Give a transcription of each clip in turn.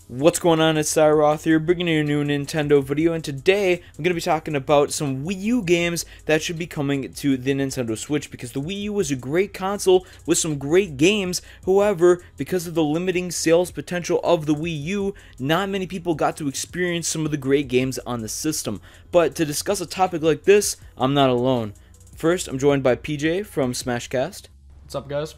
What's going on? It's Siiroth here, bringing you a new Nintendo video, and today I'm going to be talking about some Wii U games that should be coming to the Nintendo Switch, because the Wii U was a great console with some great games. However, because of the limiting sales potential of the Wii U, not many people got to experience some of the great games on the system. But to discuss a topic like this, I'm not alone. First, I'm joined by PJ from SmashCast. What's up, guys?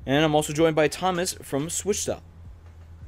And I'm also joined by Thomas from SwitchStop.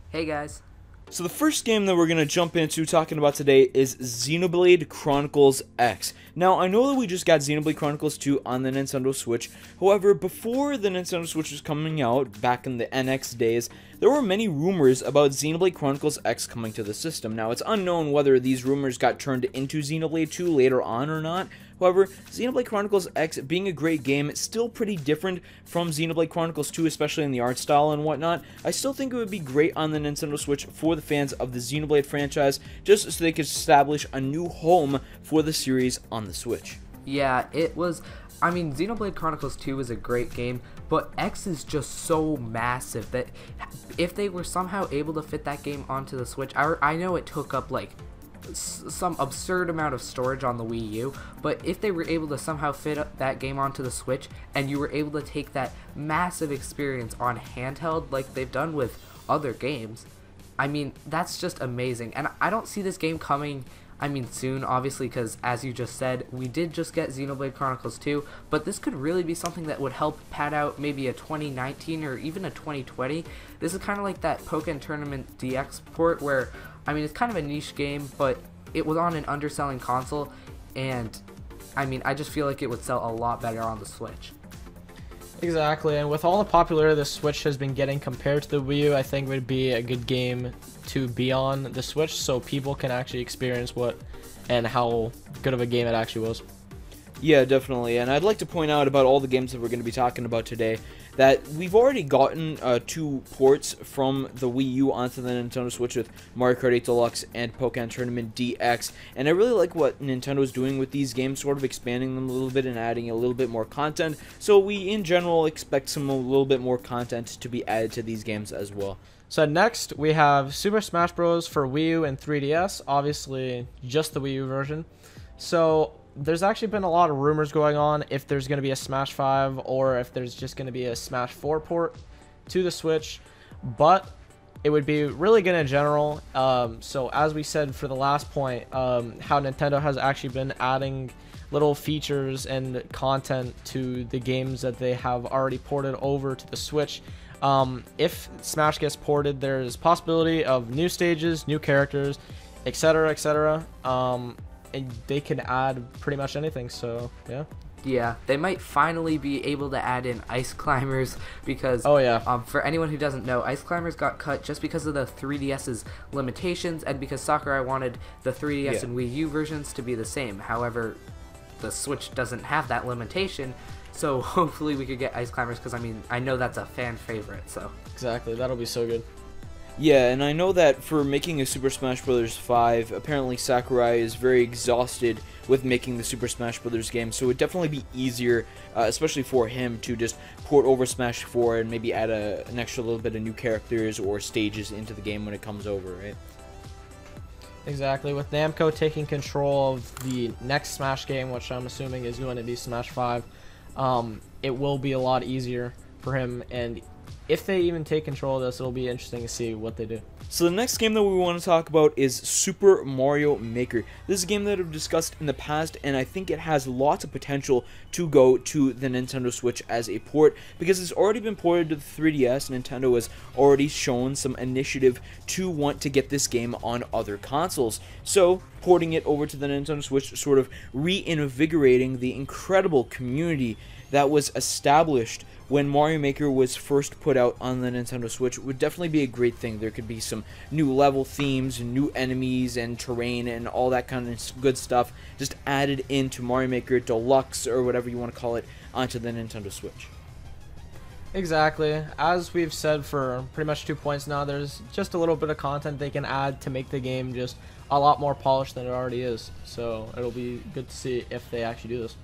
Hey guys. So the first game that we're going to jump into talking about today is Xenoblade Chronicles X. Now, I know that we just got Xenoblade Chronicles 2 on the Nintendo Switch. However, before the Nintendo Switch was coming out, back in the NX days, there were many rumors about Xenoblade Chronicles X coming to the system. Now, it's unknown whether these rumors got turned into Xenoblade 2 later on or not. However, Xenoblade Chronicles X, being a great game, it's still pretty different from Xenoblade Chronicles 2, especially in the art style and whatnot. I still think it would be great on the Nintendo Switch for the fans of the Xenoblade franchise, just so they could establish a new home for the series on the Switch. Yeah, it was... I mean, Xenoblade Chronicles 2 is a great game, but X is just so massive that if they were somehow able to fit that game onto the Switch, I know it took up, like, some absurd amount of storage on the Wii U, but if they were able to somehow fit that game onto the Switch and you were able to take that massive experience on handheld like they've done with other games, I mean, that's just amazing. And I don't see this game coming, I mean, soon, obviously, because as you just said, we did just get Xenoblade Chronicles 2, but this could really be something that would help pad out maybe a 2019 or even a 2020. This is kind of like that Pokken Tournament DX port where, I mean, it's kind of a niche game, but it was on an underselling console, and I mean, I just feel like it would sell a lot better on the Switch. Exactly, and with all the popularity the Switch has been getting compared to the Wii U, I think it would be a good game to be on the Switch so people can actually experience what and how good of a game it actually was. Yeah, definitely, and I'd like to point out about all the games that we're going to be talking about today that we've already gotten 2 ports from the Wii U onto the Nintendo Switch with Mario Kart 8 Deluxe and Pokken Tournament DX, and I really like what Nintendo's doing with these games, sort of expanding them a little bit and adding a little bit more content, so we in general expect a little bit more content to be added to these games as well. So next, we have Super Smash Bros. For Wii U and 3DS, obviously just the Wii U version. So there's actually been a lot of rumors going on if there's going to be a Smash 5 or if there's just going to be a Smash 4 port to the Switch, but it would be really good in general. So as we said for the last point, how Nintendo has actually been adding little features and content to the games that they have already ported over to the Switch. If Smash gets ported, there's possibility of new stages, new characters, etc., etc. And they can add pretty much anything, so yeah. Yeah, they might finally be able to add in Ice Climbers because, oh yeah, for anyone who doesn't know, Ice Climbers got cut just because of the 3DS's limitations and because Sakurai wanted the 3DS and Wii U versions to be the same. However, the Switch doesn't have that limitation, so hopefully we could get Ice Climbers because, I mean, I know that's a fan favorite, so. Exactly, that'll be so good. Yeah, and I know that for making a Super Smash Bros. 5, apparently Sakurai is very exhausted with making the Super Smash Bros. Game, so it would definitely be easier, especially for him, to just port over Smash 4 and maybe add an extra little bit of new characters or stages into the game when it comes over, right? Exactly, with Namco taking control of the next Smash game, which I'm assuming is going to be Smash 5, it will be a lot easier for him, and if they even take control of this, it'll be interesting to see what they do. So the next game that we want to talk about is Super Mario Maker. This is a game that I've discussed in the past, and I think it has lots of potential to go to the Nintendo Switch as a port, because it's already been ported to the 3DS. Nintendo has already shown some initiative to want to get this game on other consoles. So porting it over to the Nintendo Switch, sort of reinvigorating the incredible community that was established when Mario Maker was first put out on the Nintendo Switch, would definitely be a great thing. There could be some new level themes, new enemies and terrain and all that kind of good stuff just added into Mario Maker Deluxe, or whatever you want to call it, onto the Nintendo Switch. Exactly. As we've said for pretty much 2 points now, there's just a little bit of content they can add to make the game just a lot more polished than it already is. So it'll be good to see if they actually do this.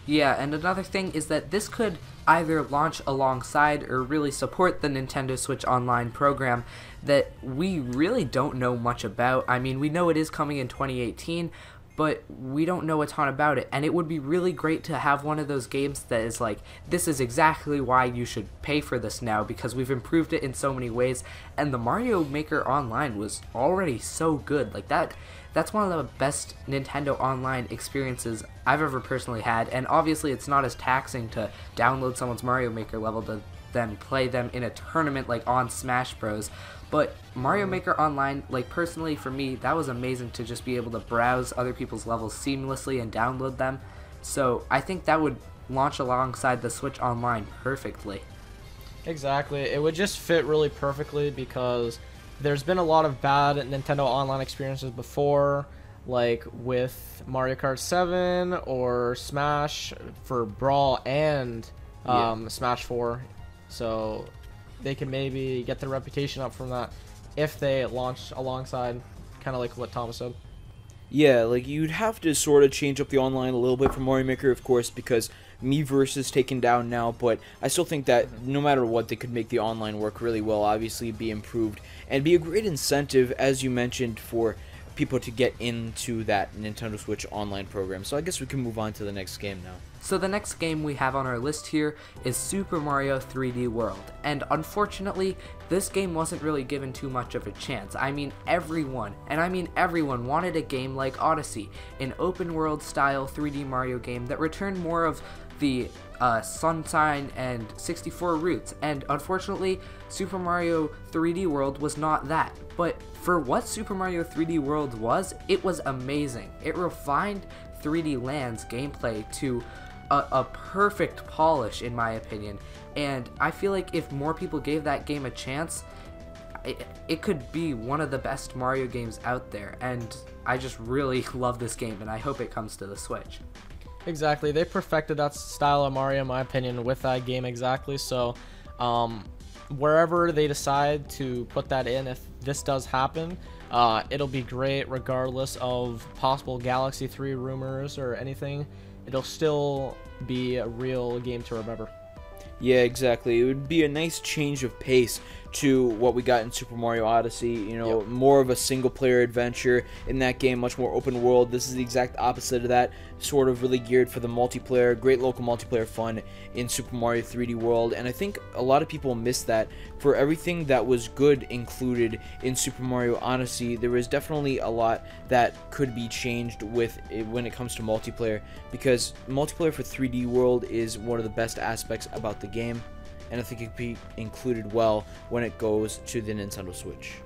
Yeah, and another thing is that this could either launch alongside or really support the Nintendo Switch Online program that we really don't know much about. I mean, we know it is coming in 2018, but we don't know a ton about it, and it would be really great to have one of those games that is like, this is exactly why you should pay for this now, because we've improved it in so many ways, and the Mario Maker Online was already so good. Like, that's one of the best Nintendo Online experiences I've ever personally had, and obviously it's not as taxing to download someone's Mario Maker level to then play them in a tournament like on Smash Bros. But Mario Maker Online, like, personally for me, that was amazing to just be able to browse other people's levels seamlessly and download them. So I think that would launch alongside the Switch Online perfectly. Exactly. It would just fit really perfectly because there's been a lot of bad Nintendo Online experiences before, like with Mario Kart 7 or Smash for Brawl and Smash 4. So they can maybe get their reputation up from that if they launch alongside, kind of like what Thomas said. Yeah, like, you'd have to sort of change up the online a little bit for Mario Maker, of course, because Miiverse is taken down now, but I still think that no matter what, they could make the online work really well, obviously be improved, and be a great incentive, as you mentioned, for people to get into that Nintendo Switch Online program. So I guess we can move on to the next game now. So the next game we have on our list here is Super Mario 3D World, and unfortunately, this game wasn't really given too much of a chance. I mean, everyone wanted a game like Odyssey, an open world style 3D Mario game that returned more of the Sunshine and 64 roots, and unfortunately, Super Mario 3D World was not that. But for what Super Mario 3D World was, it was amazing. It refined 3D Land's gameplay to a perfect polish, in my opinion, and I feel like if more people gave that game a chance, it could be one of the best Mario games out there, and I just really love this game, and I hope it comes to the Switch. Exactly. They perfected that style of Mario, in my opinion, with that game exactly. So wherever they decide to put that in, if this does happen, it'll be great regardless of possible Galaxy 3 rumors or anything. It'll still be a real game to remember. Yeah, exactly. It would be a nice change of pace to what we got in Super Mario Odyssey. You know, more of a single-player adventure in that game, much more open world. This is the exact opposite of that, sort of really geared for the multiplayer, great local multiplayer fun in Super Mario 3D World, and I think a lot of people miss that. For everything that was good included in Super Mario Odyssey, there was definitely a lot that could be changed with it when it comes to multiplayer, because multiplayer for 3D World is one of the best aspects about the game, and I think it could be included well when it goes to the Nintendo Switch.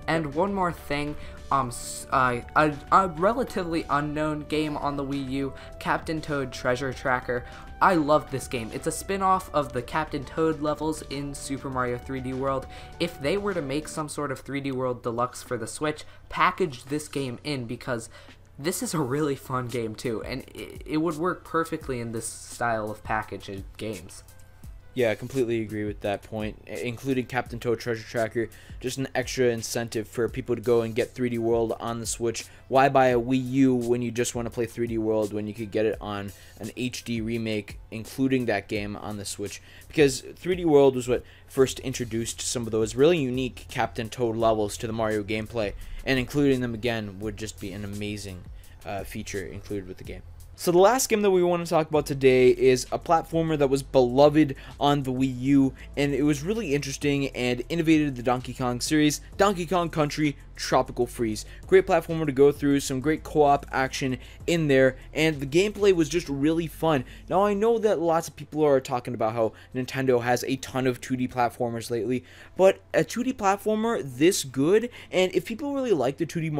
And one more thing, a relatively unknown game on the Wii U, Captain Toad Treasure Tracker. I love this game. It's a spin-off of the Captain Toad levels in Super Mario 3D World. If they were to make some sort of 3D World Deluxe for the Switch, package this game in, because this is a really fun game too, and it would work perfectly in this style of packaged games. Yeah, I completely agree with that point. Including Captain Toad Treasure Tracker, just an extra incentive for people to go and get 3D World on the Switch. Why buy a Wii U when you just want to play 3D World when you could get it on an HD remake, including that game on the Switch? Because 3D World was what first introduced some of those really unique Captain Toad levels to the Mario gameplay, and including them again would just be an amazing feature included with the game. So the last game that we want to talk about today is a platformer that was beloved on the Wii U, and it was really interesting and innovated the Donkey Kong series, Donkey Kong Country Tropical Freeze. Great platformer to go through, some great co-op action in there, and the gameplay was just really fun. Now I know that lots of people are talking about how Nintendo has a ton of 2D platformers lately, but a 2D platformer this good, and if people really like the 2D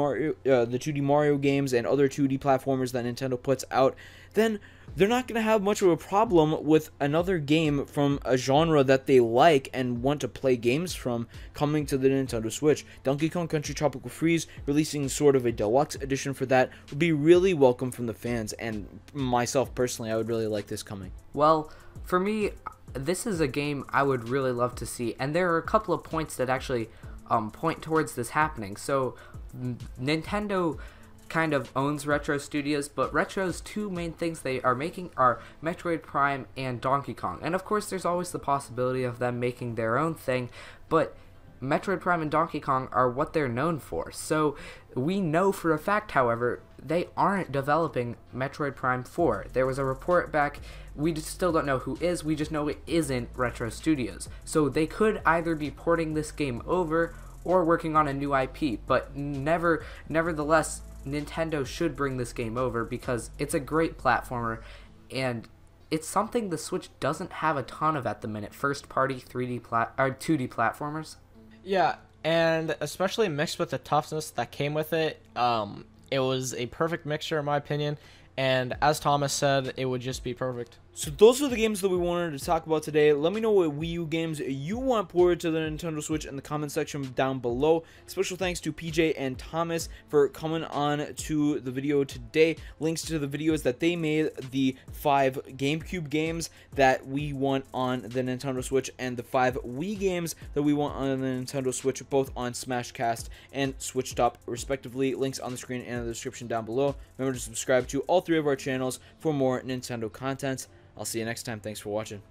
Mario games and other 2D platformers that Nintendo puts out, then they're not going to have much of a problem with another game from a genre that they like and want to play games from coming to the Nintendo Switch. Donkey Kong Country Tropical Freeze, releasing sort of a deluxe edition for that, would be really welcome from the fans, and myself personally, I would really like this coming. Well, for me, this is a game I would really love to see, and there are a couple of points that actually point towards this happening. So Nintendo kind of owns Retro Studios, but Retro's two main things they are making are Metroid Prime and Donkey Kong. And of course, there's always the possibility of them making their own thing, but Metroid Prime and Donkey Kong are what they're known for. So we know for a fact, however, they aren't developing Metroid Prime 4. There was a report back, we still don't know who is, we just know it isn't Retro Studios. So they could either be porting this game over or working on a new IP, but nevertheless, Nintendo should bring this game over because it's a great platformer, and it's something the Switch doesn't have a ton of at the minute. First-party 2D platformers. Yeah, and especially mixed with the toughness that came with it, it was a perfect mixture in my opinion, and as Thomas said, it would just be perfect. So those are the games that we wanted to talk about today. Let me know what Wii U games you want ported to the Nintendo Switch in the comment section down below. Special thanks to PJ and Thomas for coming on to the video today. Links to the videos that they made, the 5 GameCube games that we want on the Nintendo Switch, and the 5 Wii games that we want on the Nintendo Switch, both on SmashCast and SwitchStop respectively. Links on the screen and in the description down below. Remember to subscribe to all 3 of our channels for more Nintendo content. I'll see you next time. Thanks for watching.